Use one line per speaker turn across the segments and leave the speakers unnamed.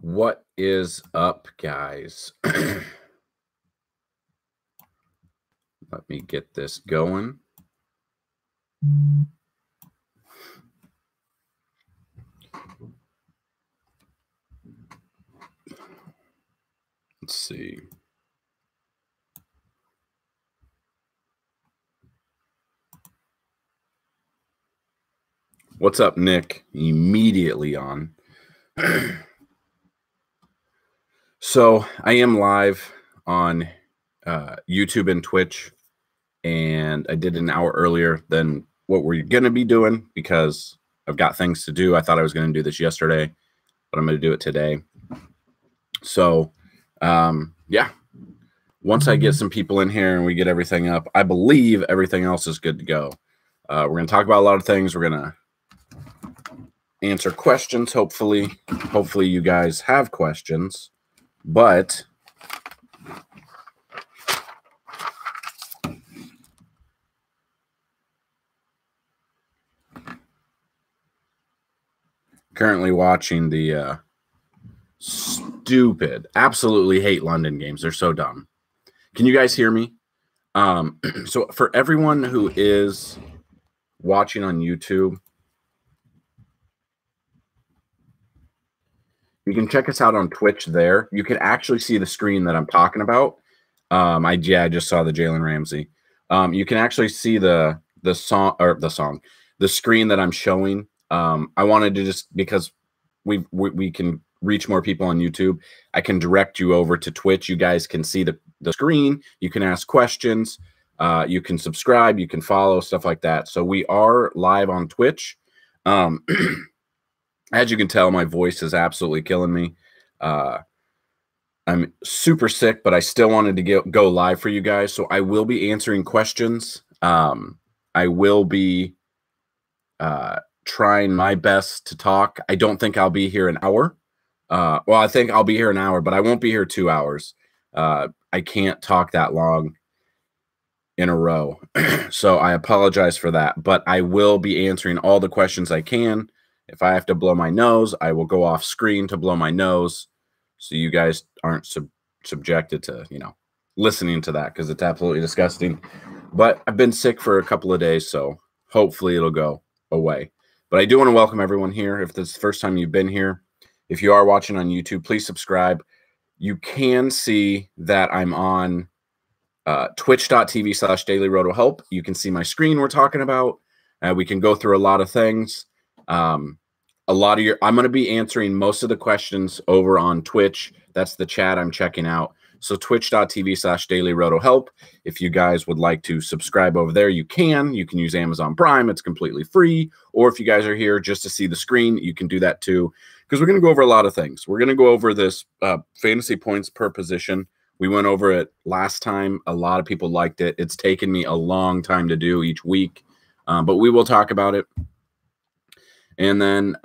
What is up, guys? Let me get this going. Let's see. What's up, Nick? Immediately on. So I am live on YouTube and Twitch, and I did an hour earlier than what we're going to be doing because I've got things to do. I thought I was going to do this yesterday, but I'm going to do it today. So, yeah, once I get some people in here and we get everything up, I believe everything else is good to go. We're going to talk about a lot of things. We're going to answer questions. Hopefully you guys have questions, but currently watching the stupid, absolutely hate London games. They're so dumb. Can you guys hear me? So for everyone who is watching on YouTube, you can check us out on Twitch there. You can actually see the screen that I'm talking about. I just saw the Jalen Ramsey. You can actually see the screen that I'm showing. I wanted to just, because we can reach more people on YouTube, I can direct you over to Twitch. You guys can see the screen. You can ask questions. You can subscribe. You can follow, stuff like that. So we are live on Twitch. As you can tell, my voice is absolutely killing me. I'm super sick, but I still wanted to go live for you guys. So I will be answering questions. I will be trying my best to talk. I don't think I'll be here an hour. Well, I think I'll be here an hour, but I won't be here 2 hours. I can't talk that long in a row. So I apologize for that, but I will be answering all the questions I can. If I have to blow my nose, I will go off screen to blow my nose, so you guys aren't subjected to, listening to that, because it's absolutely disgusting. But I've been sick for a couple of days, so hopefully it'll go away. But I do want to welcome everyone here. If this is the first time you've been here, if you are watching on YouTube, please subscribe. You can see that I'm on twitch.tv/dailyrotohelp. You can see my screen we're talking about. We can go through a lot of things. I'm going to be answering most of the questions over on Twitch. That's the chat I'm checking out. So twitch.tv/dailyrotohelp. If you guys would like to subscribe over there, you can. You can use Amazon Prime. It's completely free. Or if you guys are here just to see the screen, you can do that too. Because we're going to go over a lot of things. We're going to go over this fantasy points per position. We went over it last time. A lot of people liked it. It's taken me a long time to do each week. But we will talk about it. And then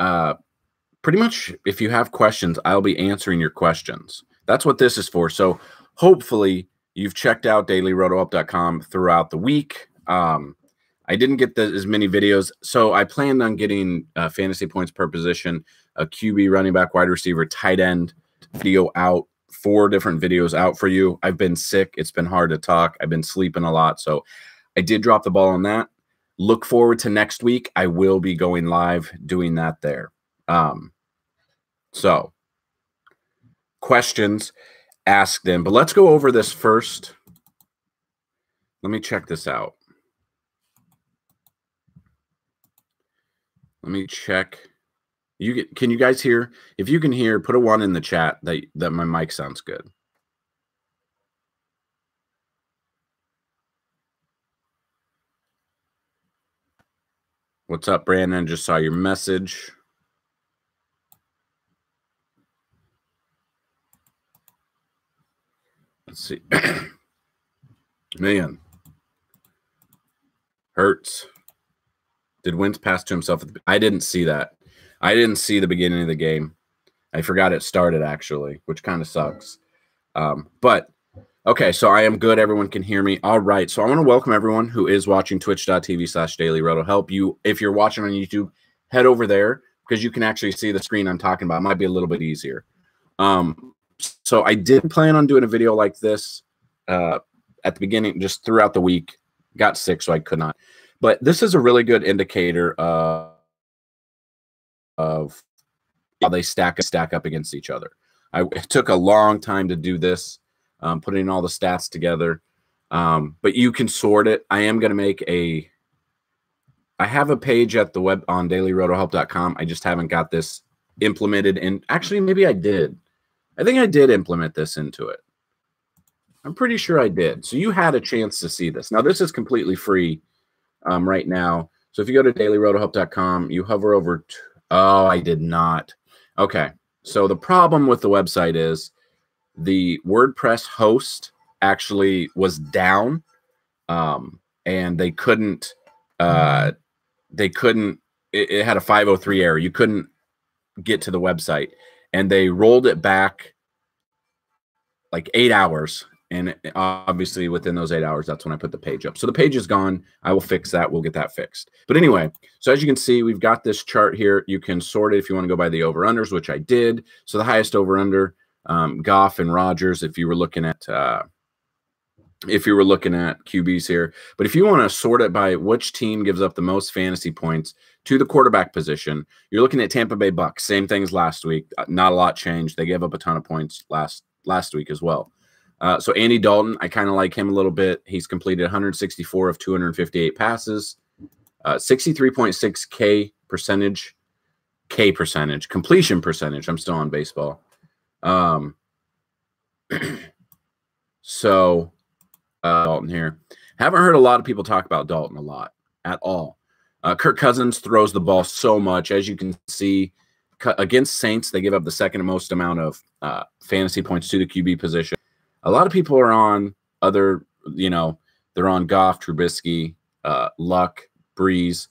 pretty much if you have questions, I'll be answering your questions. That's what this is for. So hopefully you've checked out dailyrotohelp.com throughout the week. I didn't get as many videos. So I planned on getting fantasy points per position, a QB, running back, wide receiver, tight end video out, 4 different videos out for you. I've been sick. It's been hard to talk. I've been sleeping a lot. So I did drop the ball on that. Look forward to next week. I will be going live doing that there. So questions, ask them. But let's go over this first. Let me check this out. Let me check. Can you guys hear? If you can hear, put a 1 in the chat that my mic sounds good. What's up, Brandon? Just saw your message. Let's see. Man. Hurts. Did Wentz pass to himself? I didn't see that. I didn't see the beginning of the game. I forgot it started, actually, which kind of sucks. But okay, so I am good. Everyone can hear me. All right. So I want to welcome everyone who is watching twitch.tv/dailyrotohelp. If you're watching on YouTube, head over there because you can actually see the screen I'm talking about. It might be a little bit easier. So I did plan on doing a video like this at the beginning, just throughout the week. Got sick, so I could not. But this is a really good indicator of how they stack up against each other. It took a long time to do this, putting all the stats together. But you can sort it. I am going to make I have a page at the web on dailyrotohelp.com. I just haven't got this implemented in. Actually, maybe I did. I think I did implement this into it. I'm pretty sure I did. So you had a chance to see this. Now, this is completely free right now. So if you go to dailyrotohelp.com, you hover over. Oh, I did not. Okay. So the problem with the website is the WordPress host actually was down, and they couldn't. It had a 503 error. You couldn't get to the website, and they rolled it back like 8 hours. And obviously within those 8 hours, that's when I put the page up. So the page is gone. I will fix that. We'll get that fixed. But anyway, so as you can see, we've got this chart here. You can sort it if you want to go by the over-unders, which I did. So the highest over-under, Goff and Rodgers, if you were looking at QBs here. But if you want to sort it by which team gives up the most fantasy points to the quarterback position, you're looking at Tampa Bay Bucks. Same thing as last week. Not a lot changed. They gave up a ton of points last week as well. So Andy Dalton, I kind of like him a little bit. He's completed 164 of 258 passes, 63.6 completion percentage. I'm still on baseball. So Dalton here. Haven't heard a lot of people talk about Dalton a lot at all. Kirk Cousins throws the ball so much. As you can see, against Saints, they give up the second most amount of fantasy points to the QB position. A lot of people are on other, they're on Goff, Trubisky, Luck, Breeze.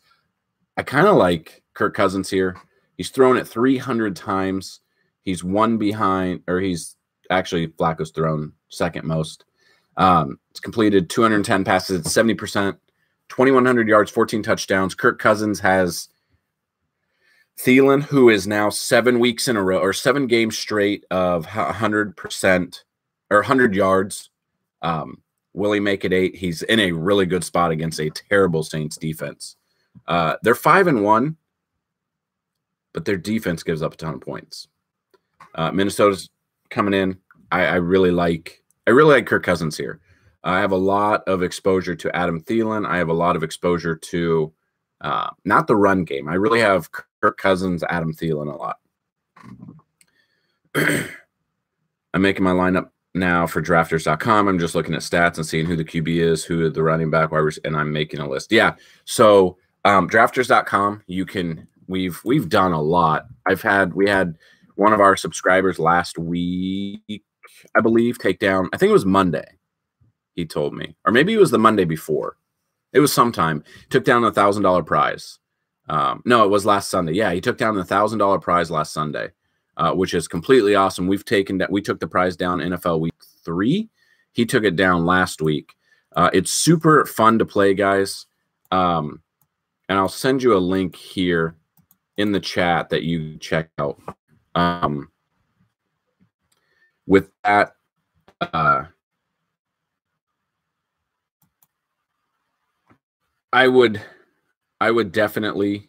I kind of like Kirk Cousins here. He's thrown it 300 times. He's one behind, or he's actually Flacco's thrown second most. It's completed 210 passes, 70%, 2,100 yards, 14 touchdowns. Kirk Cousins has Thielen, who is now 7 weeks in a row, or 7 games straight of 100%. Or 100 yards. Will he make it 8? He's in a really good spot against a terrible Saints defense. They're 5-1, but their defense gives up a ton of points. Minnesota's coming in. I really like Kirk Cousins here. I have a lot of exposure to Adam Thielen. I have a lot of exposure to not the run game. I really have Kirk Cousins, Adam Thielen a lot. I'm making my lineup now for drafters.com. I'm just looking at stats and seeing who the QB is, who the running back, and I'm making a list. Yeah. So drafters.com, we've done a lot. We had one of our subscribers last week, I believe, take down, I think it was Monday, he told me, or maybe it was the Monday before. It was sometime. Took down a $1,000 prize. No, it was last Sunday. Yeah, he took down the $1,000 prize last Sunday. Which is completely awesome. We took the prize down NFL week 3. He took it down last week. It's super fun to play, guys. And I'll send you a link here in the chat that you check out. With that, I would definitely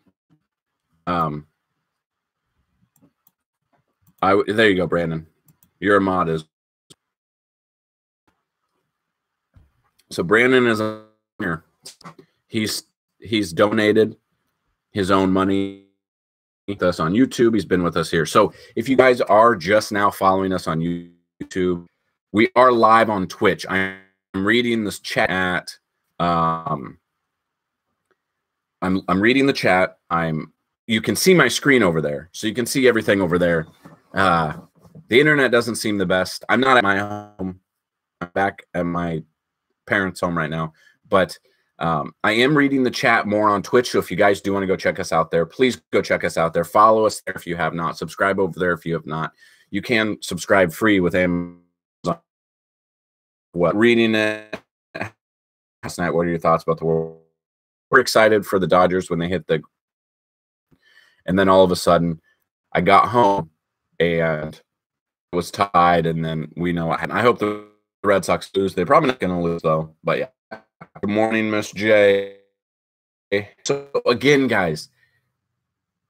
there you go, Brandon. You're a mod. So Brandon is here. He's donated his own money with us on YouTube. He's been with us here. So if you guys are just now following us on YouTube, we are live on Twitch. I'm reading this chat. I'm reading the chat. You can see my screen over there, so you can see everything over there. The internet doesn't seem the best. I'm not at my home. I'm back at my parents' home right now, but I am reading the chat more on Twitch. So if you guys do want to go check us out there, please go check us out there. Follow us there if you have not. Subscribe over there if you have not. You can subscribe free with Amazon. Reading it last night. What are your thoughts about the world? We're excited for the Dodgers when they hit the, and then all of a sudden I got home and was tied, and then we know what happened. I hope the Red Sox lose. They're probably not going to lose, though. But yeah. Good morning, Miss J. So again, guys,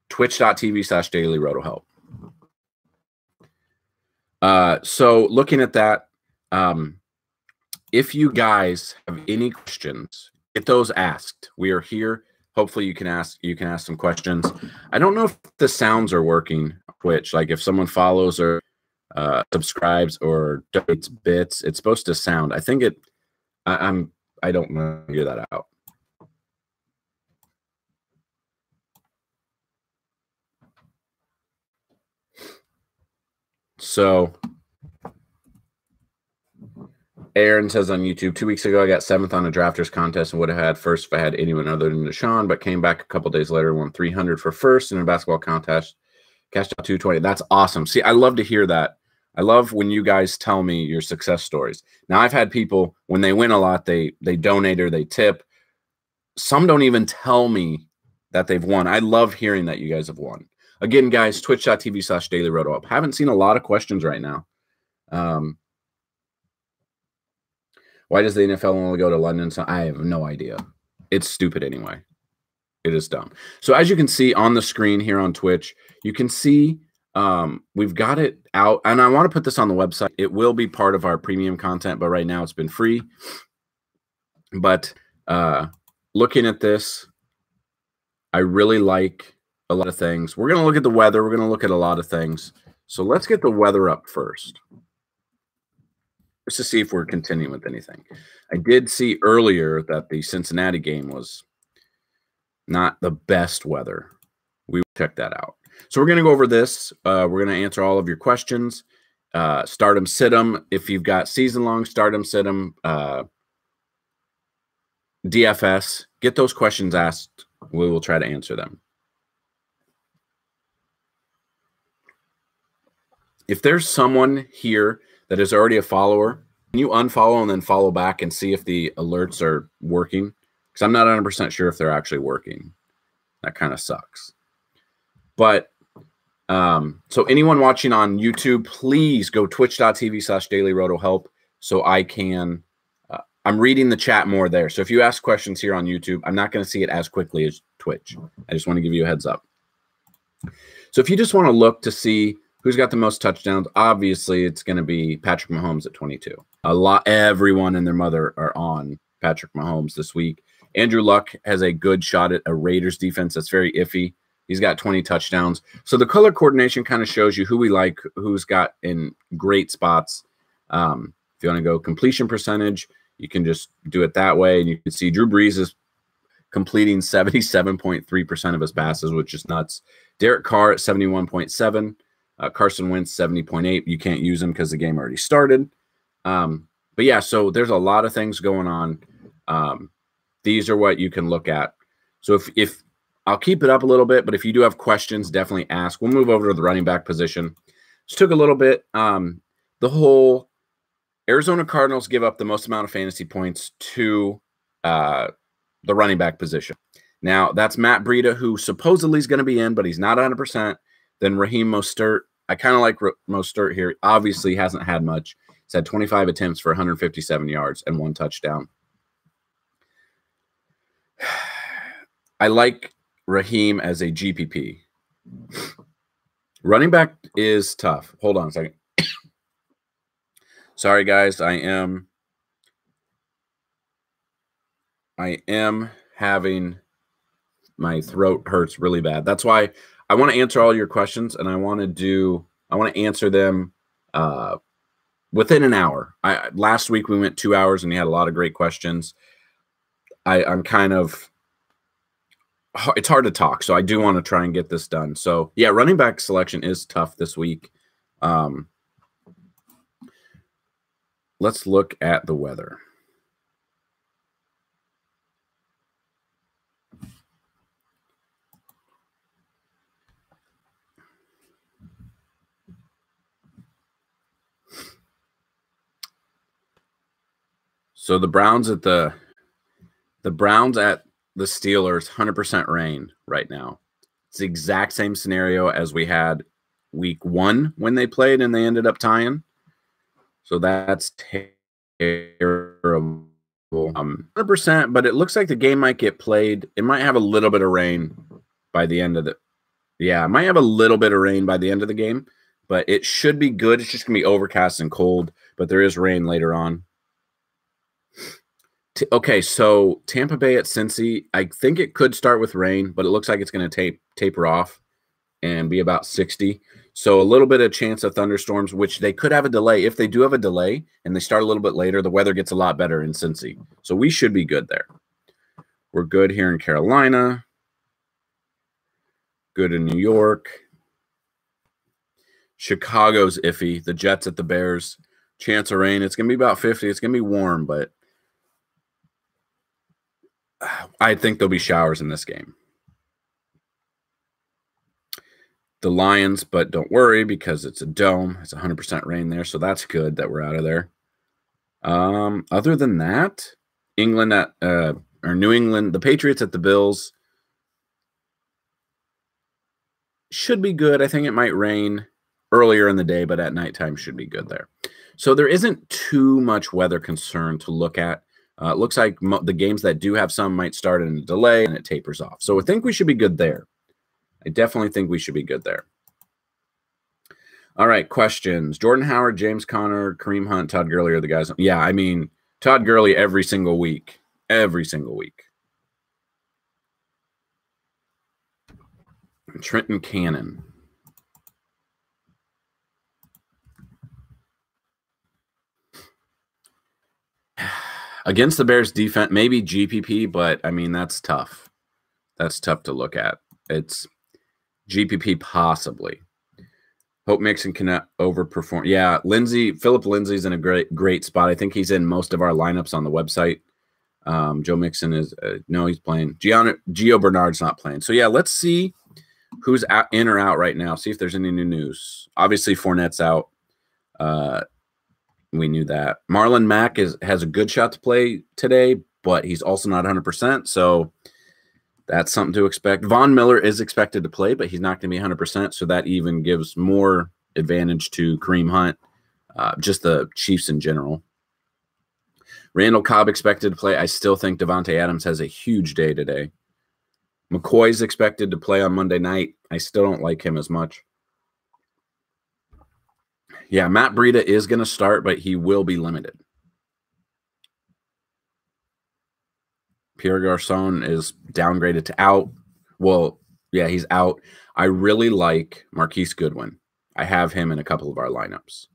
twitch.tv/dailyrotohelp. So looking at that, if you guys have any questions, get those asked. We are here. Hopefully you can ask some questions. I don't know if the sounds are working on Twitch. Like if someone follows or subscribes or donates bits, it's supposed to sound. I think it. I don't know how to figure that out. So Aaron says on YouTube, 2 weeks ago, I got 7th on a drafters contest and would have had first if I had anyone other than Desean, but came back a couple days later and won 300 for first in a basketball contest. Cashed out 220. That's awesome. See, I love to hear that. I love when you guys tell me your success stories. Now, I've had people, when they win a lot, they donate or they tip. Some don't even tell me that they've won. I love hearing that you guys have won. Again, guys, twitch.tv/dailyrotohelp. Haven't seen a lot of questions right now. Why does the NFL only go to London? So I have no idea. It's stupid anyway. It is dumb. So as you can see on the screen here on Twitch, you can see we've got it out. And I want to put this on the website. It will be part of our premium content, but right now it's been free. But looking at this, I really like a lot of things. We're going to look at the weather. We're going to look at a lot of things. So let's get the weather up first, just to see if we're continuing with anything. I did see earlier that the Cincinnati game was not the best weather. We will check that out. So we're going to go over this. We're going to answer all of your questions. Start 'em, sit 'em. If you've got season-long, start 'em, sit 'em. DFS, get those questions asked. We will try to answer them. If there's someone here that is already a follower, can you unfollow and then follow back and see if the alerts are working? Because I'm not 100% sure if they're actually working. That kind of sucks. But so anyone watching on YouTube, please go twitch.tv/dailyrotohelp so I can I'm reading the chat more there. So if you ask questions here on YouTube, I'm not going to see it as quickly as Twitch. I just want to give you a heads up. So if you just want to look to see who's got the most touchdowns, obviously it's going to be Patrick Mahomes at 22. Everyone and their mother are on Patrick Mahomes this week. Andrew Luck has a good shot at a Raiders defense that's very iffy. He's got 20 touchdowns. So the color coordination kind of shows you who we like, who's got in great spots. If you want to go completion percentage, you can just do it that way. And you can see Drew Brees is completing 77.3% of his passes, which is nuts. Derek Carr at 71.7. Carson Wentz, 70.8. You can't use him because the game already started. But yeah, so there's a lot of things going on. These are what you can look at. So if I'll keep it up a little bit, but if you do have questions, definitely ask. We'll move over to the running back position. Just took a little bit. The whole Arizona Cardinals give up the most amount of fantasy points to the running back position. Now, that's Matt Breida, who supposedly is going to be in, but he's not 100%. Then Raheem Mostert. I kind of like Mostert here. Obviously hasn't had much. He's had 25 attempts for 157 yards and 1 touchdown. I like Raheem as a GPP. Running back is tough. Hold on a second. Sorry, guys. I am having my throat hurts really bad. That's why I want to answer all your questions, and I want to answer them within an hour. Last week we went 2 hours, and you had a lot of great questions. I'm kind of it's hard to talk, so I do want to try and get this done. So yeah, running back selection is tough this week. Let's look at the weather. So the Browns at the Steelers, 100% rain right now. It's the exact same scenario as we had week 1 when they played and they ended up tying. So that's terrible. 100%, but it looks like the game might get played. It might have a little bit of rain by the end of the it might have a little bit of rain by the end of the game, but it should be good. It's just going to be overcast and cold, but there is rain later on. Okay, so Tampa Bay at Cincy. I think it could start with rain, but it looks like it's going to taper off and be about 60. So a little bit of chance of thunderstorms, which they could have a delay. If they do have a delay and they start a little bit later, the weather gets a lot better in Cincy. So we should be good there. We're good here in Carolina. Good in New York. Chicago's iffy. The Jets at the Bears. Chance of rain. It's going to be about 50. It's going to be warm, but I think there'll be showers in this game. The Lions, but don't worry because it's a dome. It's 100% rain there, so that's good that we're out of there. Other than that, England at or New England, the Patriots at the Bills should be good. I think it might rain earlier in the day, but at nighttime should be good there. So there isn't too much weather concern to look at. It looks like the games that do have some might start in a delay and it tapers off. So I think we should be good there. I definitely think we should be good there. All right, questions. Jordan Howard, James Conner, Kareem Hunt, Todd Gurley are the guys. Yeah, I mean, Todd Gurley every single week. Every single week. Trenton Cannon. Against the Bears defense, maybe GPP, but I mean, that's tough. That's tough to look at. It's GPP possibly. Hope Mixon can overperform. Yeah, Philip Lindsay's in a great spot. I think he's in most of our lineups on the website. Joe Mixon is no, he's playing. Gio Bernard's not playing. So yeah, let's see who's in or out right now. See if there's any new news. Obviously, Fournette's out. We knew that. Marlon Mack has a good shot to play today, but he's also not 100%. So that's something to expect. Von Miller is expected to play, but he's not going to be 100%. So that even gives more advantage to Kareem Hunt, just the Chiefs in general. Randall Cobb expected to play. I still think Devontae Adams has a huge day today. McCoy's expected to play on Monday night. I still don't like him as much. Yeah, Matt Breida is going to start, but he will be limited. Pierre Garçon is downgraded to out. Well, yeah, he's out. I really like Marquise Goodwin. I have him in a couple of our lineups.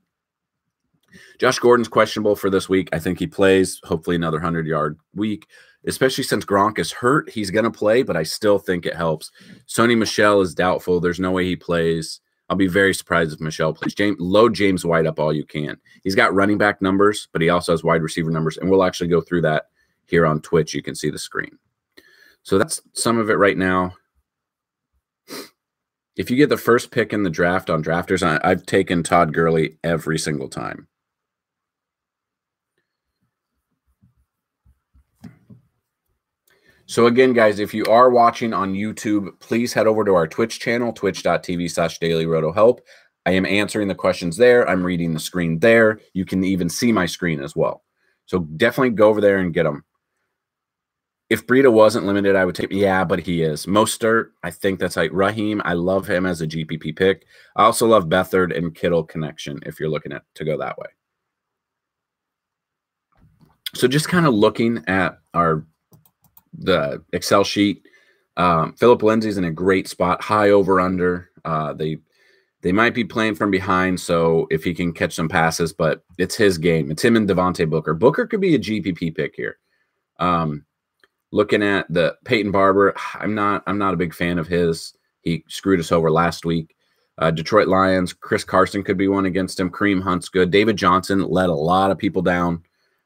Josh Gordon's questionable for this week. I think he plays, hopefully another 100-yard week, especially since Gronk is hurt. He's going to play, but I still think it helps. Sony Michel is doubtful. There's no way he plays. I'll be very surprised if Michel plays. Load James White up all you can. He's got running back numbers, but he also has wide receiver numbers, and we'll actually go through that here on Twitch. You can see the screen. So that's some of it right now. If you get the first pick in the draft on Drafters, I've taken Todd Gurley every single time. So again, guys, if you are watching on YouTube, please head over to our Twitch channel, twitch.tv/dailyrotohelp. I am answering the questions there. I'm reading the screen there. You can even see my screen as well. So definitely go over there and get them. If Breida wasn't limited, I would take, yeah, but he is. Mostert, I think that's like Raheem. I love him as a GPP pick. I also love Beathard and Kittle connection if you're looking to go that way. So just kind of looking at the Excel sheet, Philip Lindsay's in a great spot, high over under. They might be playing from behind, so if he can catch some passes, but it's his game. It's him and Devontae Booker. Booker could be a GPP pick here. Looking at the Peyton Barber, I'm not a big fan of his. He screwed us over last week. Detroit Lions, Chris Carson could be one against him. Kareem Hunt's good. David Johnson let a lot of people down,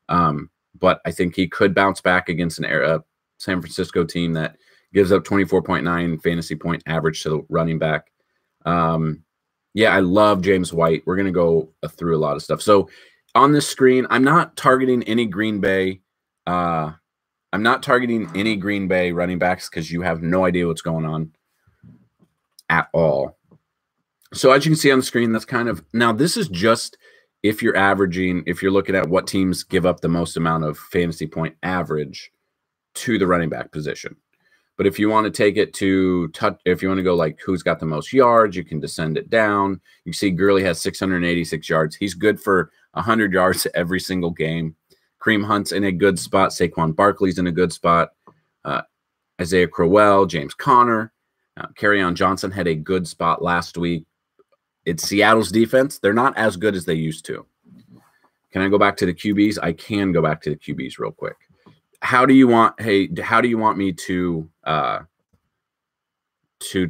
but I think he could bounce back against an San Francisco team that gives up 24.9 fantasy point average to the running back. Yeah, I love James White. We're going to go through a lot of stuff. So on this screen, I'm not targeting any Green Bay. I'm not targeting any Green Bay running backs because you have no idea what's going on at all. So as you can see on the screen, that's kind of, now this is just if you're averaging, if you're looking at what teams give up the most amount of fantasy point average to the running back position. But if you want to take it to if you want to go like who's got the most yards, you can descend it down. You see Gurley has 686 yards. He's good for 100 yards every single game. Kareem Hunt's in a good spot. Saquon Barkley's in a good spot. Isaiah Crowell, James Conner, Kerryon Johnson had a good spot last week. It's Seattle's defense. They're not as good as they used to. Can I go back to the QBs? I can go back to the QBs real quick. How do you want? Hey, how do you want me to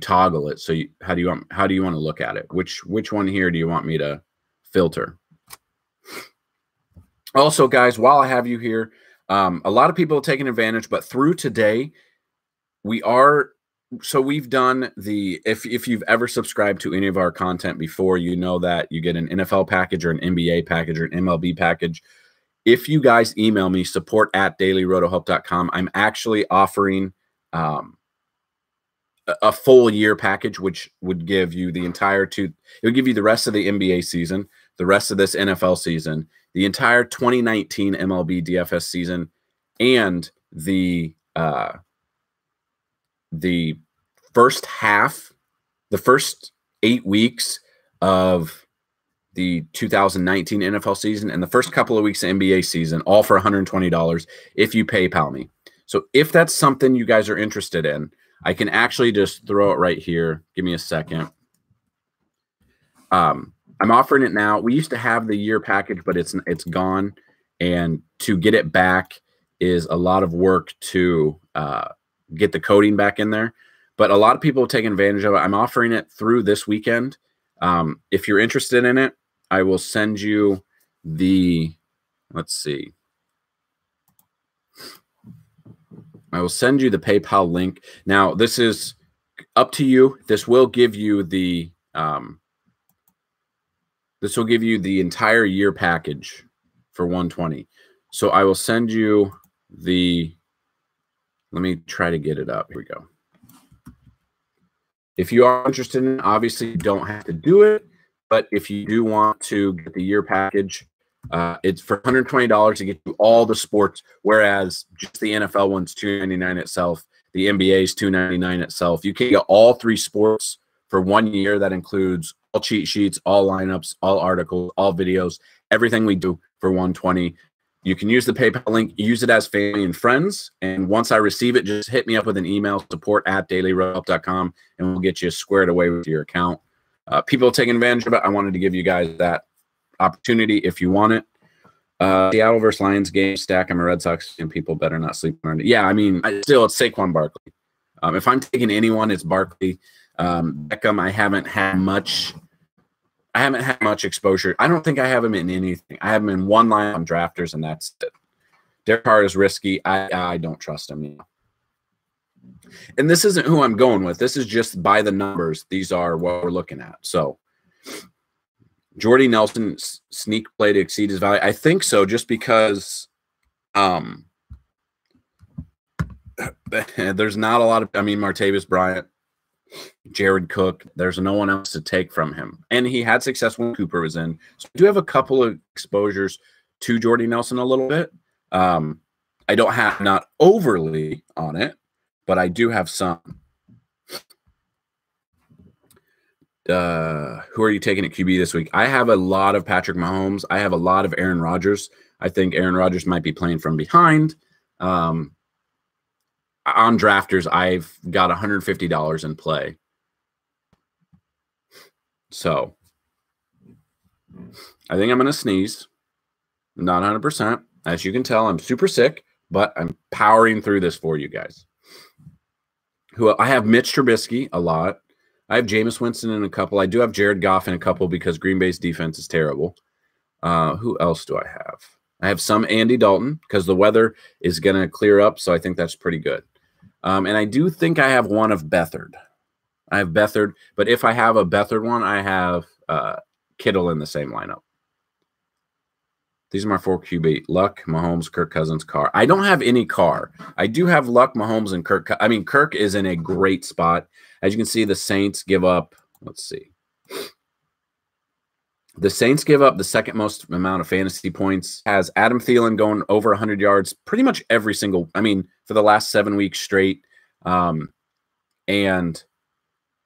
toggle it? So how do you want to look at it? Which one here do you want me to filter? Also, guys, while I have you here, a lot of people have taken advantage, but through today, we've done the, if you've ever subscribed to any of our content before, you know that you get an NFL package or an NBA package or an MLB package. If you guys email me, support@dailyrotohope.com, I'm actually offering a full year package, which would give you the entire it would give you the rest of the NBA season, the rest of this NFL season, the entire 2019 MLB DFS season, and the first 8 weeks of the 2019 NFL season and the first couple of weeks of NBA season, all for $120 if you PayPal me. So if that's something you guys are interested in, I can actually just throw it right here. Give me a second. I'm offering it now. We used to have the year package, but it's gone. And to get it back is a lot of work to get the coding back in there. But a lot of people have taken advantage of it. I'm offering it through this weekend. If you're interested in it, I will send you the, let's see. I will send you the PayPal link. Now, this is up to you. This will give you the entire year package for $120. So I will send you the, let me try to get it up. Here we go. If you are interested in it, obviously you don't have to do it, but if you do want to get the year package, it's for $120 to get you all the sports, whereas just the NFL one's $299 itself. The NBA is $299 itself. You can get all 3 sports for 1 year. That includes all cheat sheets, all lineups, all articles, all videos, everything we do for $120. You can use the PayPal link, use it as family and friends. And once I receive it, just hit me up with an email, support@dailyrotohope.com, and we'll get you squared away with your account. People taking advantage of it. I wanted to give you guys that opportunity if you want it. Seattle versus Lions game stack. I'm a Red Sox and people better not sleep on it. Yeah, I mean, still it's Saquon Barkley. If I'm taking anyone, it's Barkley. Beckham, I haven't had much exposure. I don't think I have him in anything. I have him in one line on drafters, and that's it. Derek Carr is risky. I don't trust him. And this isn't who I'm going with. This is just by the numbers. These are what we're looking at. So Jordy Nelson sneak play to exceed his value. I think so, just because there's not a lot of, I mean, Martavis Bryant, Jared Cook, there's no one else to take from him. And he had success when Cooper was in. So I do have a couple of exposures to Jordy Nelson a little bit. I don't have, not overly on it, but I do have some. Who are you taking at QB this week? I have a lot of Patrick Mahomes. I have a lot of Aaron Rodgers. I think Aaron Rodgers might be playing from behind. On drafters, I've got $150 in play. So I think I'm going to sneeze. Not 100%. As you can tell, I'm super sick, but I'm powering through this for you guys. I have Mitch Trubisky a lot. I have Jameis Winston in a couple. I do have Jared Goff in a couple because Green Bay's defense is terrible. Who else do I have? I have some Andy Dalton because the weather is going to clear up, so I think that's pretty good. And I do think I have one of Beathard. I have Beathard, but if I have a Beathard one, I have Kittle in the same lineup. These are my 4 QB. Luck, Mahomes, Kirk Cousins, Carr. I don't have any Carr. I do have Luck, Mahomes, and Kirk. I mean, Kirk is in a great spot. As you can see, the Saints give up, let's see. The Saints give up the second most amount of fantasy points. Has Adam Thielen going over 100 yards pretty much every single, I mean, for the last 7 weeks straight. And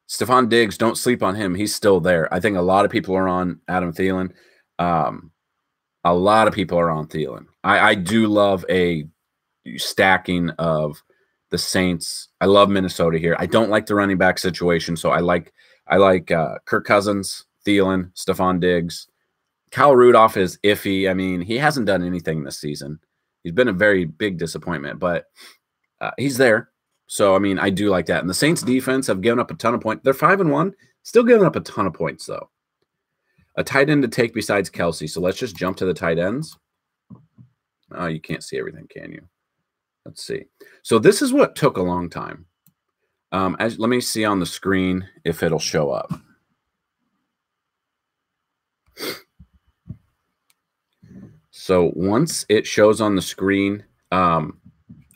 Stephon Diggs, don't sleep on him. He's still there. I think a lot of people are on Adam Thielen. A lot of people are on Thielen. I do love a stacking of the Saints. I love Minnesota here. I don't like the running back situation, so I like Kirk Cousins, Thielen, Stephon Diggs. Kyle Rudolph is iffy. I mean, he hasn't done anything this season. He's been a very big disappointment, but he's there. So, I mean, I do like that. And the Saints defense have given up a ton of points. They're 5-1, still giving up a ton of points, though. A tight end to take besides Kelsey. So let's just jump to the tight ends. Oh, you can't see everything, can you? Let's see. So this is what took a long time. Let me see on the screen if it'll show up. So once it shows on the screen, I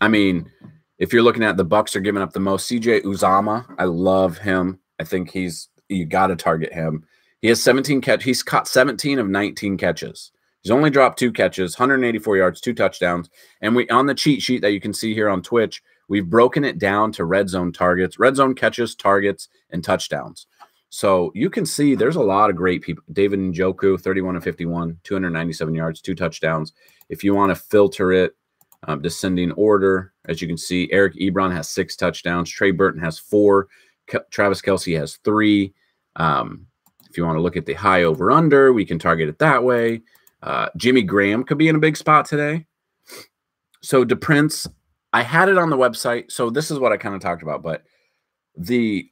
mean, if you're looking at the Bucs are giving up the most, CJ Uzomah, I love him. I think you got to target him. He has 17 catches. He's caught 17 of 19 catches. He's only dropped 2 catches, 184 yards, 2 touchdowns. And we on the cheat sheet that you can see here on Twitch, we've broken it down to red zone targets, red zone catches, targets, and touchdowns. So you can see there's a lot of great people. David Njoku, 31 of 51, 297 yards, 2 touchdowns. If you want to filter it, descending order, as you can see, Eric Ebron has 6 touchdowns. Trey Burton has 4. Travis Kelce has 3. If you want to look at the high over under, we can target it that way. Jimmy Graham could be in a big spot today. So DePrince, I had it on the website. So this is what I kind of talked about, but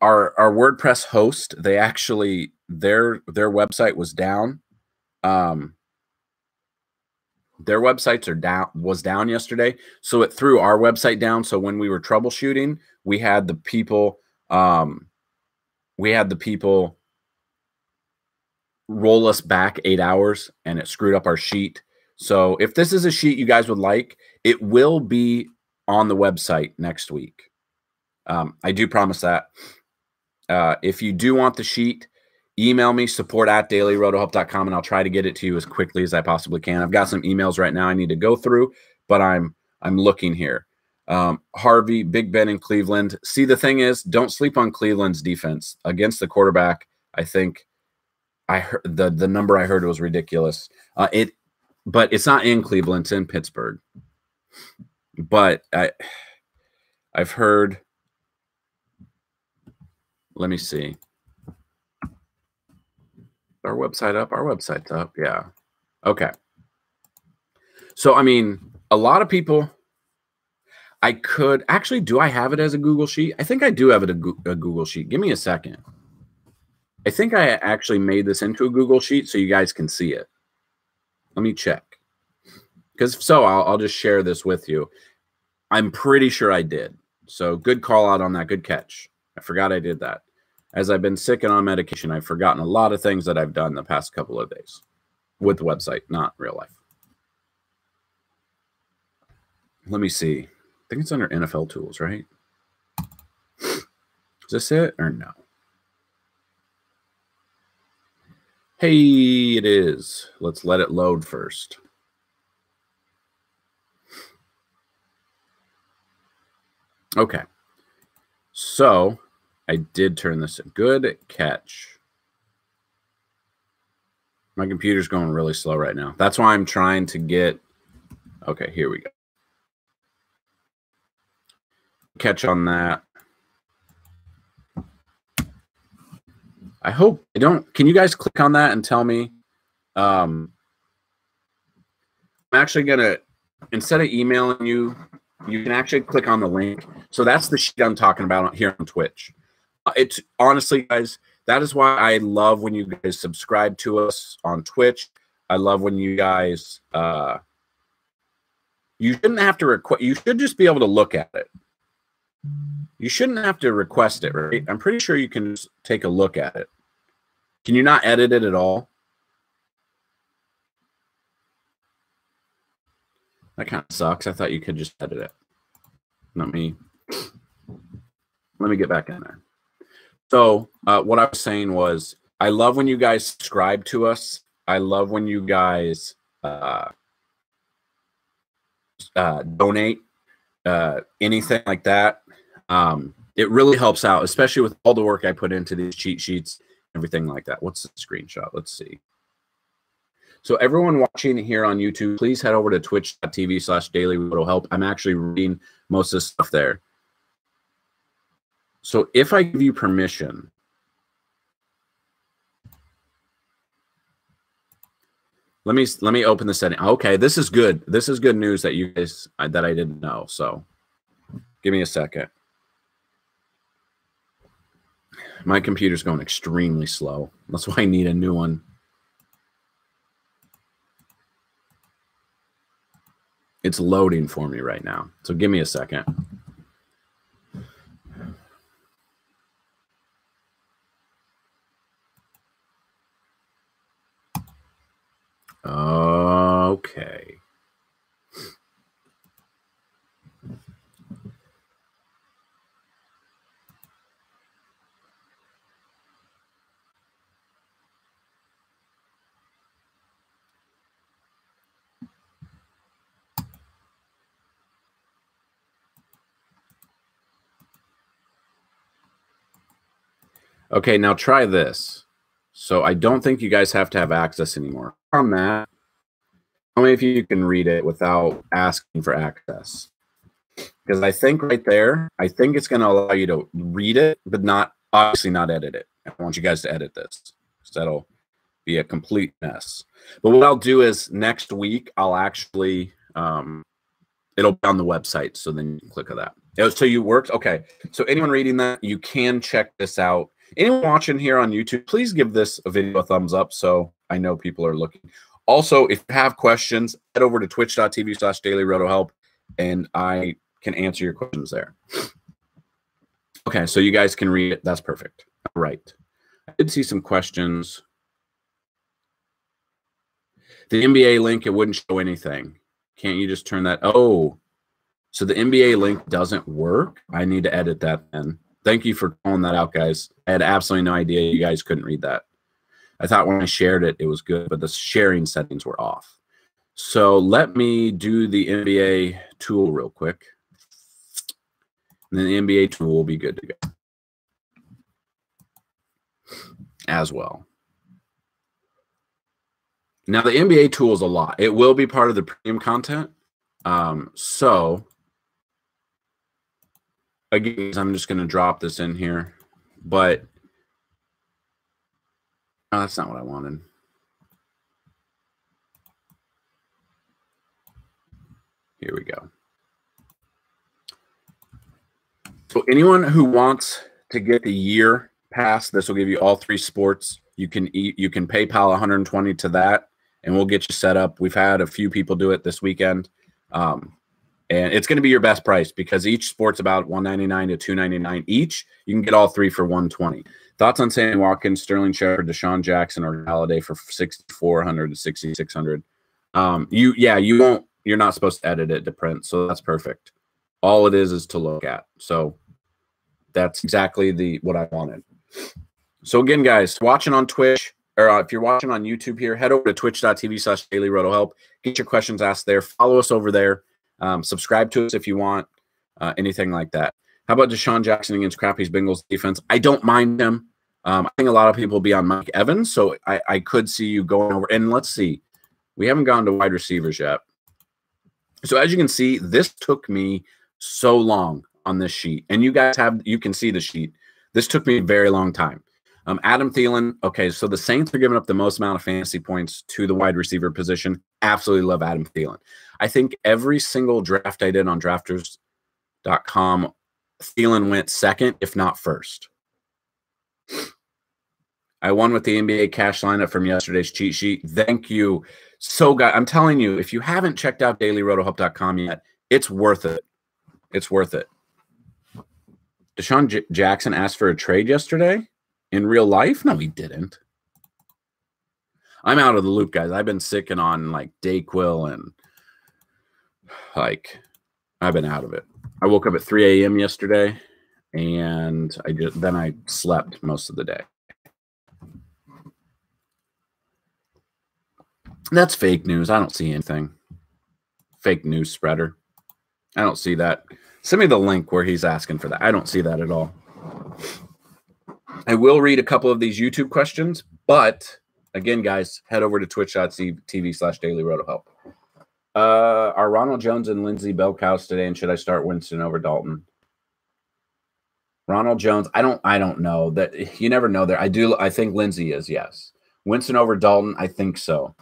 our WordPress host, they actually their website was down. Their websites was down yesterday, so it threw our website down. So when we were troubleshooting, we had the people roll us back 8 hours, and it screwed up our sheet. So if this is a sheet you guys would like, it will be on the website next week. I do promise that. If you do want the sheet, email me, support@dailyrotohope.com, and I'll try to get it to you as quickly as I possibly can. I've got some emails right now I need to go through, but I'm looking here. Harvey, Big Ben in Cleveland. See, the thing is, don't sleep on Cleveland's defense against the quarterback. I think I heard the number I heard was ridiculous. But it's not in Cleveland; it's in Pittsburgh. But I've heard. Let me see. Our website up? Our website's up. Yeah. Okay. So, I mean, a lot of people, I could actually, do I have it as a Google Sheet? I think I do have it a Google Sheet. Give me a second. I think I actually made this into a Google Sheet so you guys can see it. Let me check. Because if so, I'll just share this with you. I'm pretty sure I did. So good call out on that. Good catch. I forgot I did that. As I've been sick and on medication, I've forgotten a lot of things that I've done the past couple of days with the website, not real life. Let me see. I think it's under NFL tools, right? Is this it or no? Hey, it is. Let's let it load first. Okay. So I did turn this in. Good catch. My computer's going really slow right now. That's why I'm trying to get. Okay, here we go. Catch on that. I hope I don't. Can you guys click on that and tell me? I'm actually going to, instead of emailing you, you can actually click on the link. So that's the sheet I'm talking about here on Twitch. It's honestly, guys, that is why I love when you guys subscribe to us on Twitch. I love when you guys, you shouldn't have to request, you should just be able to look at it. You shouldn't have to request it, right? I'm pretty sure you can just take a look at it. Can you not edit it at all? That kind of sucks. I thought you could just edit it. Not me. Let me get back in there. So what I was saying was, I love when you guys subscribe to us I love when you guys donate anything like that. It really helps out, especially with all the work I put into these cheat sheets, everything like that. What's the screenshot? Let's see. So everyone watching here on YouTube, please head over to twitch.tv/dailyrotohelp. I'm actually reading most of the stuff there. So if I give you permission, let me open the setting. Okay, this is good. This is good news that you guys that I didn't know. So give me a second. My computer's going extremely slow. That's why I need a new one. It's loading for me right now. So give me a second. Okay. Okay, now try this. So I don't think you guys have to have access anymore. On that, tell me if you can read it without asking for access. Because I think right there, I think it's going to allow you to read it, but not obviously not edit it. I want you guys to edit this. So that'll be a complete mess. But what I'll do is next week, I'll actually, it'll be on the website. So then you can click on that. So you worked? Okay. So anyone reading that, you can check this out. Anyone watching here on YouTube, please give this video a thumbs up so I know people are looking. Also, if you have questions, head over to twitch.tv/dailyrotohelp and I can answer your questions there. Okay, so you guys can read it. That's perfect. All right. I did see some questions. The NBA link, it wouldn't show anything. Can't you just turn that? Oh, so the NBA link doesn't work? I need to edit that then. Thank you for calling that out, guys. I had absolutely no idea you guys couldn't read that. I thought when I shared it, it was good, but the sharing settings were off. So let me do the NBA tool real quick. And then the NBA tool will be good to go as well. Now, the NBA tool is a lot. It will be part of the premium content. So, again, I'm just going to drop this in here. But oh, that's not what I wanted. Here we go. So anyone who wants to get the year pass, this will give you all 3 sports. You can PayPal 120 to that, and we'll get you set up. We've had a few people do it this weekend. And it's going to be your best price because each sport's about $199 to $299 each. You can get all 3 for $120. Thoughts on Sammy Watkins, Sterling Shepard, Desean Jackson, or Galladay for $6,400 to $6,600? You're not supposed to edit it to print, so that's perfect. All it is to look at. So that's exactly what I wanted. So again, guys, watching on Twitch, or if you're watching on YouTube here, head over to twitch.tv/dailyrotohelp. Get your questions asked there. Follow us over there. Subscribe to us if you want, anything like that. How about Desean Jackson against Crappy's Bengals defense? I don't mind him. I think a lot of people will be on Mike Evans, so I could see you going over. And let's see. We haven't gone to wide receivers yet. So as you can see, this took me so long on this sheet. And you can see the sheet. This took me a very long time. Adam Thielen, okay, so the Saints are giving up the most amount of fantasy points to the wide receiver position. Absolutely love Adam Thielen. I think every single draft I did on drafters.com, Thielen went second, if not first. I won with the NBA cash lineup from yesterday's cheat sheet. Thank you. So, guys, I'm telling you, if you haven't checked out dailyrotohelp.com yet, it's worth it. It's worth it. Desean Jackson asked for a trade yesterday in real life? No, he didn't. I'm out of the loop, guys. I've been sicking on like Dayquil and I've been out of it. I woke up at 3 a.m. yesterday and then I slept most of the day. That's fake news. I don't see anything. Fake news spreader. I don't see that. Send me the link where he's asking for that. I don't see that at all. I will read a couple of these YouTube questions, but again, guys, head over to twitch.tv/dailyrotohelp. Are Ronald Jones and Lindsey Bell cows today, and should I start Winston over Dalton? Ronald Jones, I don't know. That you never know there. I think Lindsey is, yes. Winston over Dalton, I think so.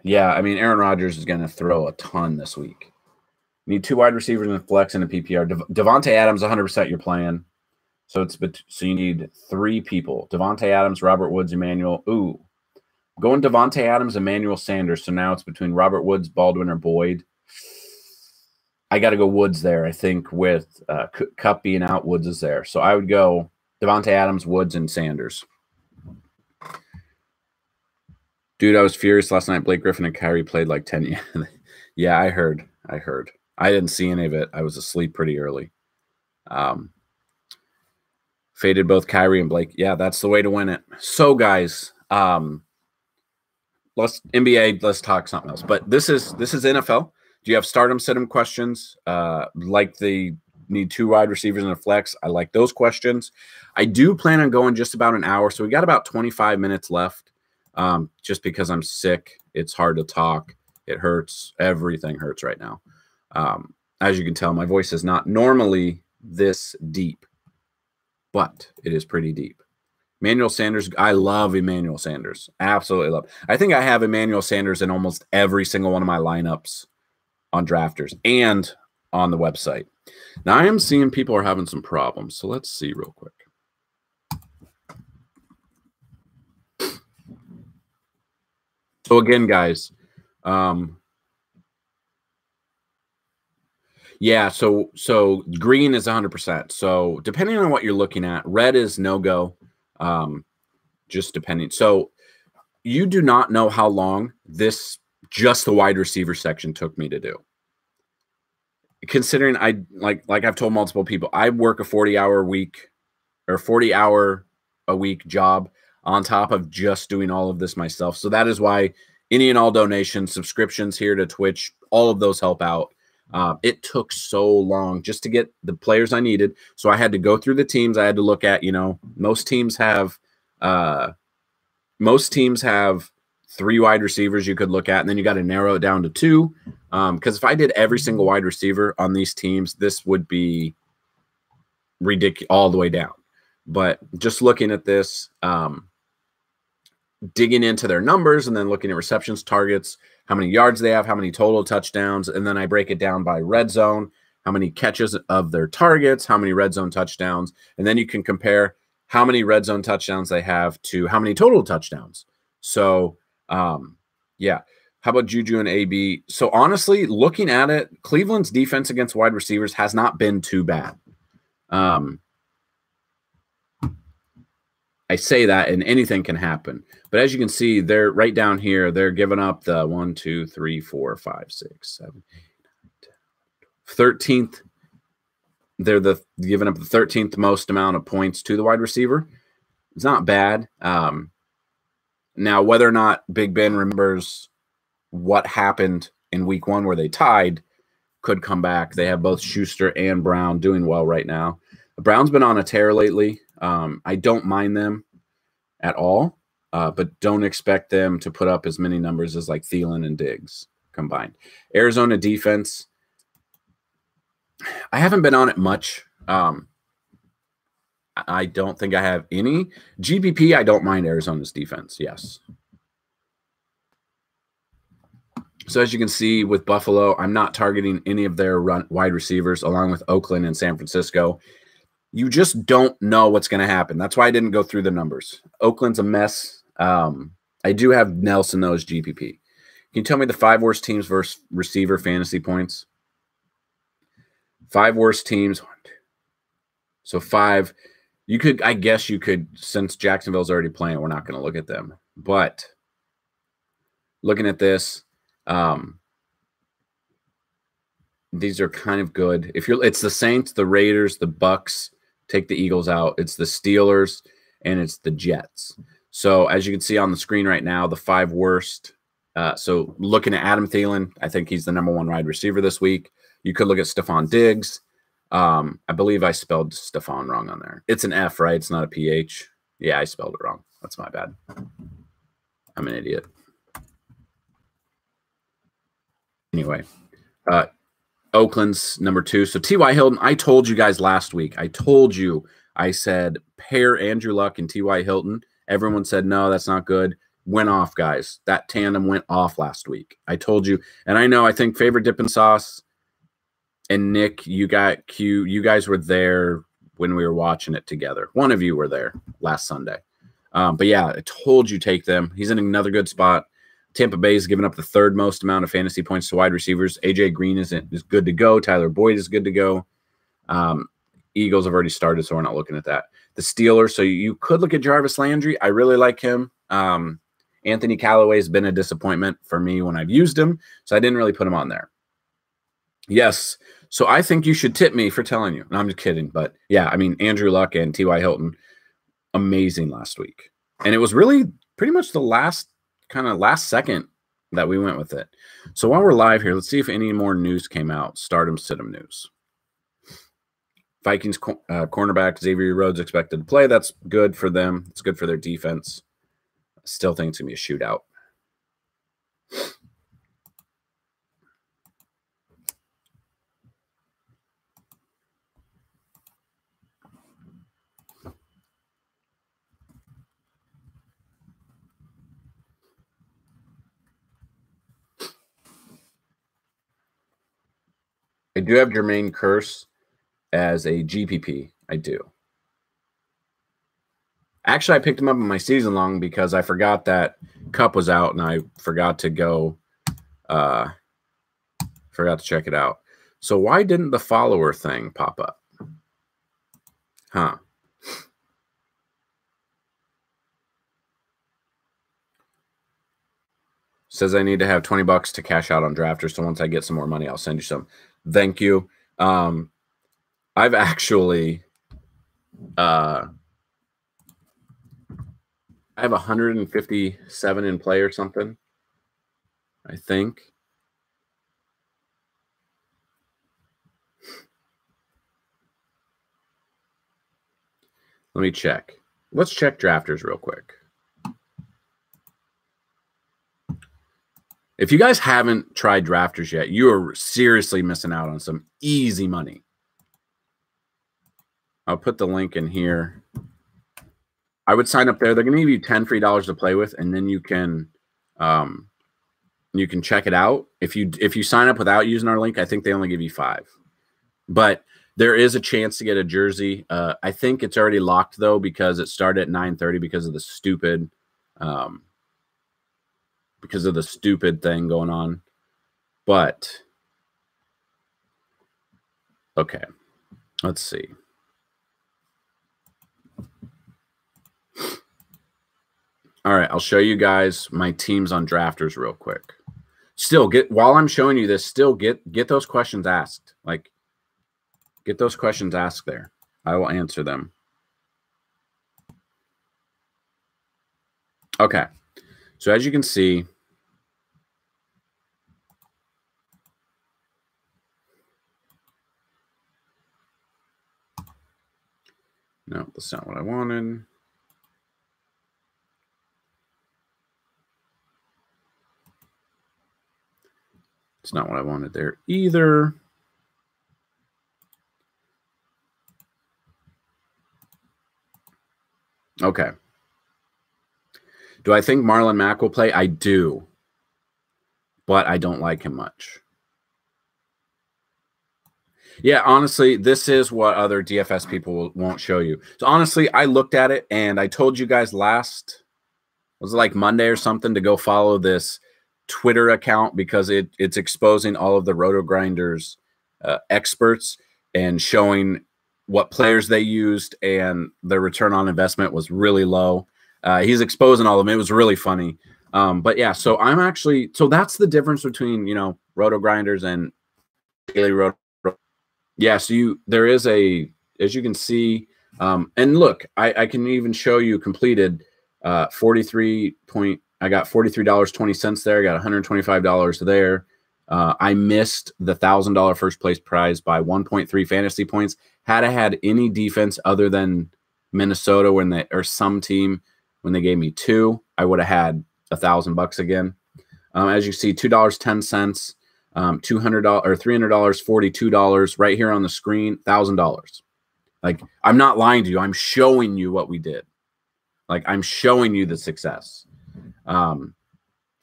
Yeah, I mean, Aaron Rodgers is going to throw a ton this week. Need 2 wide receivers in a flex and a PPR. Devontae Adams, 100% you're playing. So you need 3 people. Devontae Adams, Robert Woods, Emmanuel. Ooh. Going Devontae Adams, Emmanuel Sanders. So now it's between Robert Woods, Baldwin, or Boyd. I got to go Woods there. I think with Kupp being out, Woods is there. So I would go Devontae Adams, Woods, and Sanders. Dude, I was furious last night. Blake Griffin and Kyrie played like 10 years. Yeah, I heard. I didn't see any of it. I was asleep pretty early. Faded both Kyrie and Blake. Yeah, that's the way to win it. So, guys, let's talk something else. But this is NFL. Do you have stardom, sit-em questions? Like the need 2 wide receivers in a flex? I like those questions. I do plan on going just about an hour. So we got about 25 minutes left. Just because I'm sick, it's hard to talk. It hurts. Everything hurts right now. As you can tell, my voice is not normally this deep, but it is pretty deep. Emmanuel Sanders, I love Emmanuel Sanders. Absolutely love. I think I have Emmanuel Sanders in almost every single one of my lineups on Drafters and on the website. Now, I am seeing people are having some problems, so let's see real quick. So again, guys, yeah, so green is 100%. So depending on what you're looking at, red is no-go, just depending. So you do not know how long just the wide receiver section took me to do. Considering like I've told multiple people, I work a 40-hour week or 40-hour a week job on top of just doing all of this myself. So that is why any and all donations, subscriptions here to Twitch, all of those help out. It took so long just to get the players I needed. So I had to go through the teams. I had to look at, most teams have 3 wide receivers you could look at, and then you got to narrow it down to 2. Because if I did every single wide receiver on these teams, this would be ridiculous all the way down. But just looking at this, digging into their numbers and then looking at receptions, targets, how many yards they have, how many total touchdowns, and then I break it down by red zone, how many catches of their targets, how many red zone touchdowns, and then you can compare how many red zone touchdowns they have to how many total touchdowns. So, yeah. How about Juju and AB? So honestly, looking at it, Cleveland's defense against wide receivers has not been too bad. I say that and anything can happen. But as you can see, they're right down here. They're giving up the 1, 2, 3, 4, 5, 6, 7, 13th. They're giving up the 13th most amount of points to the wide receiver. It's not bad. Now, whether or not Big Ben remembers what happened in week 1 where they tied could come back. They have both Schuster and Brown doing well right now. Brown's been on a tear lately. I don't mind them at all, but don't expect them to put up as many numbers as like Thielen and Diggs combined. Arizona defense, I haven't been on it much. I don't think I have any. GPP, I don't mind Arizona's defense, yes. So as you can see with Buffalo, I'm not targeting any of their wide receivers along with Oakland and San Francisco. You just don't know what's going to happen. That's why I didn't go through the numbers. Oakland's a mess. I do have Nelson, though, as GPP. Can you tell me the 5 worst teams versus receiver fantasy points? 5 worst teams. So 5. I guess you could, since Jacksonville's already playing, we're not going to look at them. But looking at this, these are kind of good. It's the Saints, the Raiders, the Bucks. Take the Eagles out. It's the Steelers. and it's the Jets. So as you can see on the screen right now, the 5 worst. So looking at Adam Thielen, I think he's the #1 wide receiver this week. You could look at Stephon Diggs. I believe I spelled Stephon wrong on there. It's an F, right? It's not a PH. Yeah, I spelled it wrong. That's my bad. I'm an idiot. Anyway, Oakland's #2. So T.Y. Hilton, I told you guys last week. I said pair Andrew Luck and T.Y. Hilton. Everyone said, no, that's not good. Went off, guys. That tandem went off last week. I told you. And I think Favorite Dippin' Sauce and Nick, you guys were there when we were watching it together. One of you were there last Sunday. But yeah, I told you take them. He's in another good spot. Tampa Bay is giving up the 3rd most amount of fantasy points to wide receivers. AJ Green is good to go. Tyler Boyd is good to go. Eagles have already started, so we're not looking at that. The Steelers, so you could look at Jarvis Landry. I really like him. Anthony Callaway has been a disappointment for me when I've used him, so I didn't really put him on there. Yes, so I think you should tip me for telling you. No, I'm just kidding, but yeah, I mean, Andrew Luck and T.Y. Hilton, amazing last week. And it was really pretty much the last second that we went with it. So while we're live here, let's see if any more news came out. Stardom Situm news. Vikings cornerback Xavier Rhodes expected to play. That's good for them. It's good for their defense. I still think it's going to be a shootout. I do have Jermaine Kearse as a GPP. I do. Actually, I picked him up in my season long because I forgot that Cup was out and I forgot to go, forgot to check it out. So why didn't the follower thing pop up? Huh. Says I need to have $20 to cash out on Drafter. So once I get some more money, I'll send you some. Thank you. I've actually, I have 157 in play or something, I think. Let me check. Let's check Drafters real quick. If you guys haven't tried Drafters yet, you are seriously missing out on some easy money. I'll put the link in here. I would sign up there. They're going to give you $10 free to play with, and then you can check it out. If you sign up without using our link, I think they only give you $5. But there is a chance to get a jersey. I think it's already locked though because it started at 9:30 because of the stupid thing going on. But okay, let's see. All right, I'll show you guys my teams on Drafters real quick. Still, while I'm showing you this, still get those questions asked. Like, get those questions asked there. I will answer them. Okay, so as you can see, no, that's not what I wanted. It's not what I wanted there either. Okay. Do I think Marlon Mack will play? I do. But I don't like him much. Yeah, honestly, this is what other DFS people won't show you. So honestly, I looked at it and I told you guys was it like Monday or something, to go follow this Twitter account because it's exposing all of the Roto Grinders experts and showing what players they used, and their return on investment was really low. He's exposing all of them. It was really funny. But yeah, so that's the difference between, Roto Grinders and Daily Roto. Yeah, so there is as you can see And look, I can even show you completed 43 point. I got $43.20 there. I got $125 there. I missed the $1,000 first place prize by 1.3 fantasy points. Had I had any defense other than Minnesota when they, or some team when they gave me 2, I would have had $1,000 again. As you see, $2.10, $200 or $300, $42 right here on the screen, $1,000. Like, I'm not lying to you. I'm showing you what we did. Like, I'm showing you the success. And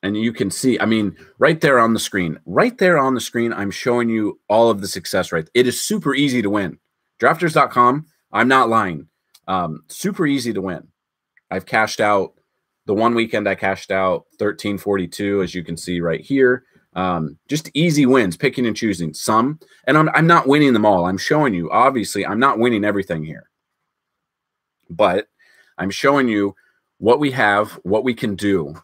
you can see, I mean, right there on the screen, I'm showing you all of the success, right? It is super easy to win. Drafters.com, I'm not lying. Super easy to win. I've cashed out, the one weekend I cashed out $13.42, as you can see right here. Just easy wins, picking and choosing some. And I'm not winning them all. I'm showing you, obviously, I'm not winning everything here. But I'm showing you what we have, what we can do.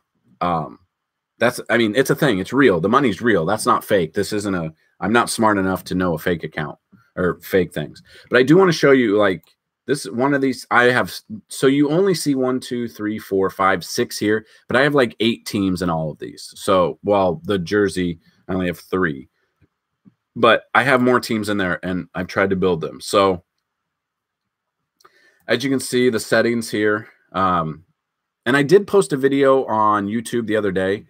That's, I mean, it's a thing. It's real. The money's real. That's not fake. This isn't a, I'm not smart enough to know a fake account or fake things. But I do want to show you, like, this one of these I have. So you only see 1, 2, 3, 4, 5, 6 here, but I have like 8 teams in all of these. So, well, the jersey, I only have 3, but I have more teams in there and I've tried to build them. So as you can see, the settings here, and I did post a video on YouTube the other day.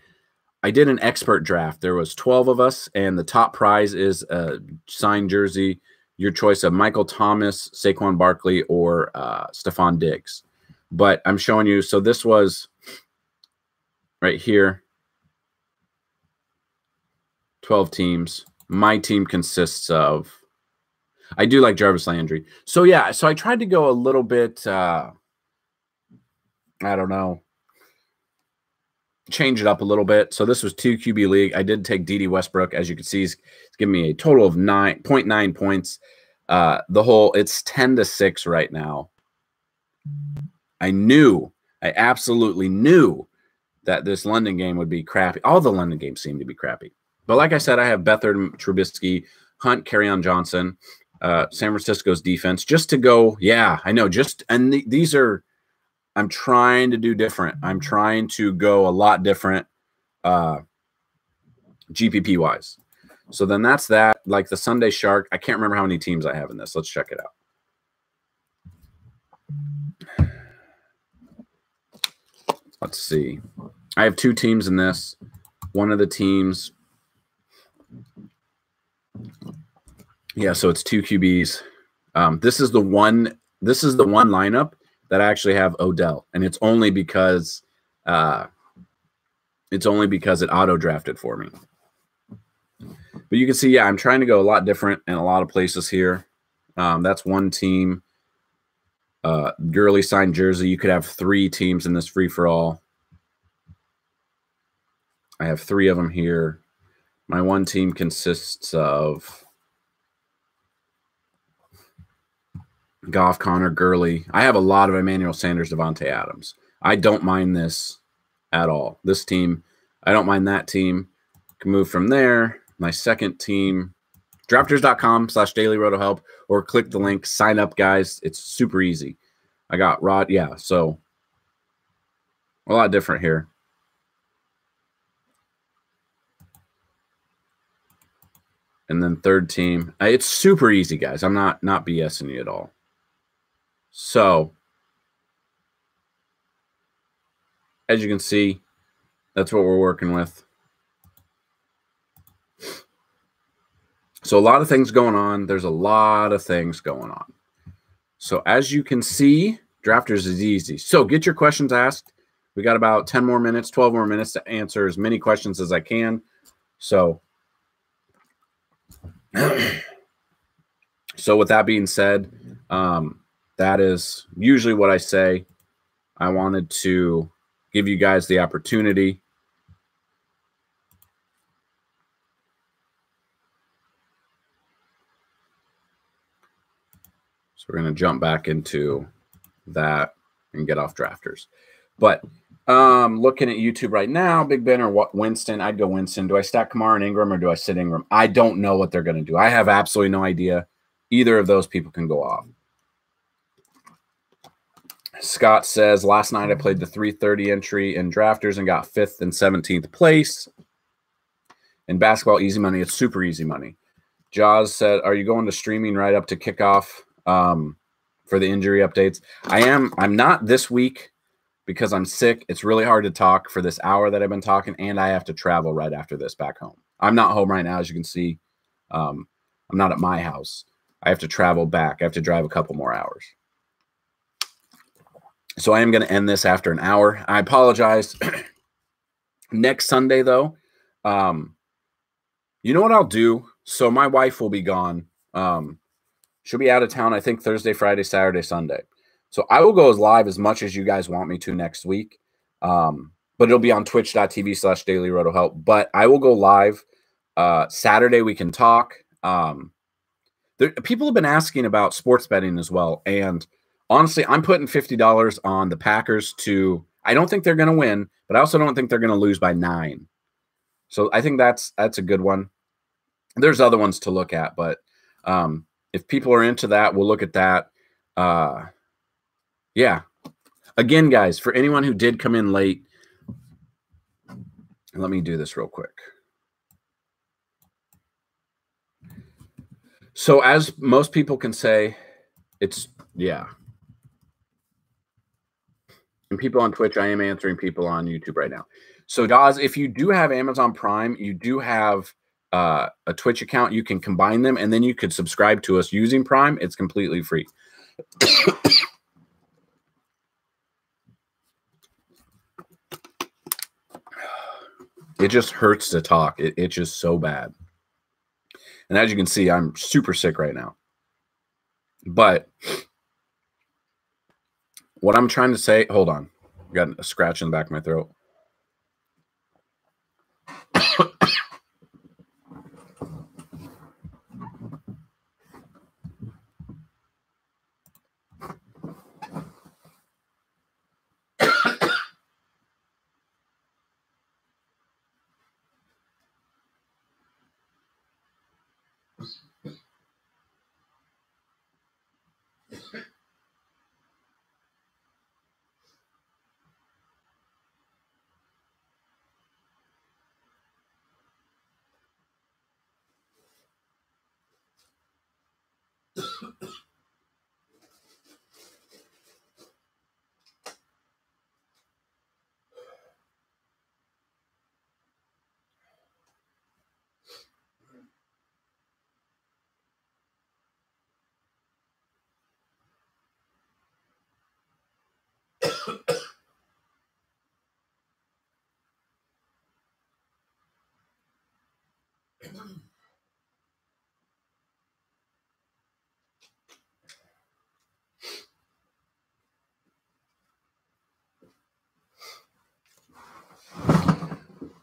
I did an expert draft. There was 12 of us, and the top prize is a signed jersey, your choice of Michael Thomas, Saquon Barkley, or Stephon Diggs. But I'm showing you, so this was right here, 12 teams. My team consists of, I do like Jarvis Landry. So, yeah, so I tried to go a little bit, I don't know, change it up a little bit. So this was 2 QB league. I did take D.D. Westbrook. As you can see, he's giving me a total of 9.9 points. The whole, it's 10-6 right now. I absolutely knew that this London game would be crappy. All the London games seem to be crappy. But like I said, I have Beathard, Trubisky, Hunt, Kerryon Johnson, San Francisco's defense, just to go, yeah, I know, just, and these are, I'm trying to do different. I'm trying to go a lot different GPP-wise. So then that's that. Like the Sunday Shark, I can't remember how many teams I have in this. Let's check it out. Let's see. I have 2 teams in this. One of the teams, yeah, so it's 2 QBs. This is the one lineup that I actually have Odell, and it's only because it auto drafted for me. But you can see, yeah, I'm trying to go a lot different in a lot of places here. That's one team. Gurley signed jersey. You could have 3 teams in this free for all. I have 3 of them here. My one team consists of Goff, Connor, Gurley. I have a lot of Emmanuel Sanders, Devontae Adams. I don't mind this at all. This team, I don't mind that team. Can move from there. My second team, drafters.com/dailyrotohelp, or click the link, sign up, guys. It's super easy. I got Rod. Yeah, so a lot different here. And then third team, it's super easy, guys. I'm not BSing you at all. So, as you can see, that's what we're working with. So a lot of things going on. There's a lot of things going on. So as you can see, Drafters is easy. So get your questions asked. We got about 10 more minutes, 12 more minutes to answer as many questions as I can. So, so with that being said, that is usually what I say. I wanted to give you guys the opportunity. So we're going to jump back into that and get off Drafters. But looking at YouTube right now, Big Ben or Winston, I'd go Winston. Do I stack Kamara and Ingram, or do I sit Ingram? I don't know what they're going to do. I have absolutely no idea. Either of those people can go off. Scott says, last night I played the 330 entry in drafters and got 5th and 17th place. In basketball, easy money. It's super easy money. Jaws said, are you going to streaming right up to kickoff for the injury updates? I am. I'm not this week because I'm sick. It's really hard to talk for this hour that I've been talking, and I have to travel right after this back home. I'm not home right now, as you can see. I'm not at my house. I have to travel back. I have to drive a couple more hours. So I am going to end this after an hour. I apologize. Next Sunday, though, you know what I'll do? So my wife will be gone. She'll be out of town, I think, Thursday, Friday, Saturday, Sunday. So I will go as live as much as you guys want me to next week. But it'll be on twitch.tv/dailyrotohelp. But I will go live. Saturday, we can talk. People have been asking about sports betting as well. And honestly, I'm putting $50 on the Packers to – I don't think they're going to win, but I also don't think they're going to lose by 9. So I think that's a good one. There's other ones to look at, but if people are into that, we'll look at that. Yeah. Again, guys, for anyone who did come in late, let me do this real quick. So as most people can say, it's, yeah. And people on Twitch, I am answering people on YouTube right now. So, Daz, if you do have Amazon Prime, you do have a Twitch account, you can combine them, and then you could subscribe to us using Prime. It's completely free. It just hurts to talk. It's just so bad. And as you can see, I'm super sick right now. But what I'm trying to say, hold on. Got a scratch in the back of my throat.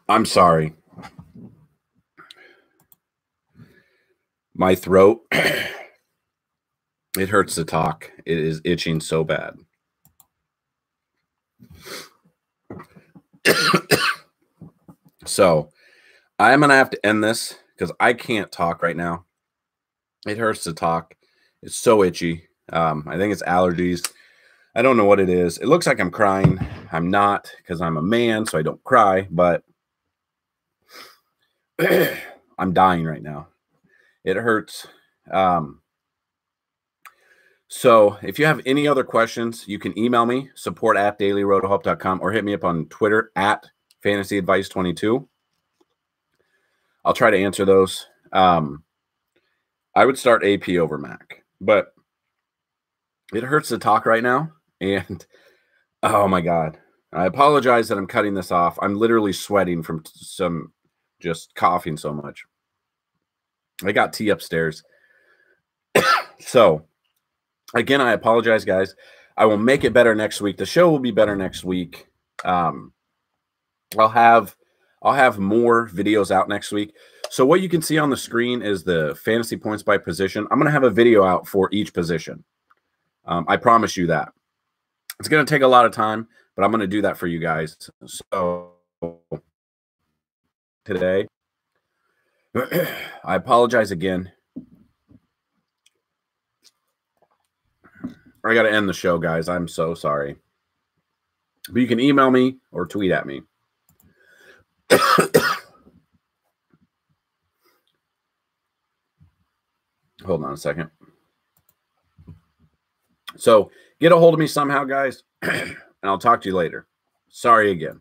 I'm sorry. My throat, it hurts to talk. It is itching so bad. So I'm going to have to end this because I can't talk right now. It hurts to talk. It's so itchy. I think it's allergies. I don't know what it is. It looks like I'm crying. I'm not because I'm a man, so I don't cry, but I'm dying right now. It hurts. So if you have any other questions, you can email me, support@dailyrotohelp.com, or hit me up on Twitter @fantasyadvice22. I'll try to answer those. I would start AP over Mac, but it hurts to talk right now. And oh my God, I apologize that I'm cutting this off. I'm literally sweating from some just coughing so much. I got tea upstairs. So again, I apologize, guys. I will make it better next week. The show will be better next week. I'll have more videos out next week. So what you can see on the screen is the fantasy points by position. I'm going to have a video out for each position. I promise you that. It's going to take a lot of time, but I'm going to do that for you guys. So today, I apologize again. I got to end the show, guys. I'm so sorry. But you can email me or tweet at me. Hold on a second. So get a hold of me somehow, guys, and I'll talk to you later. Sorry again.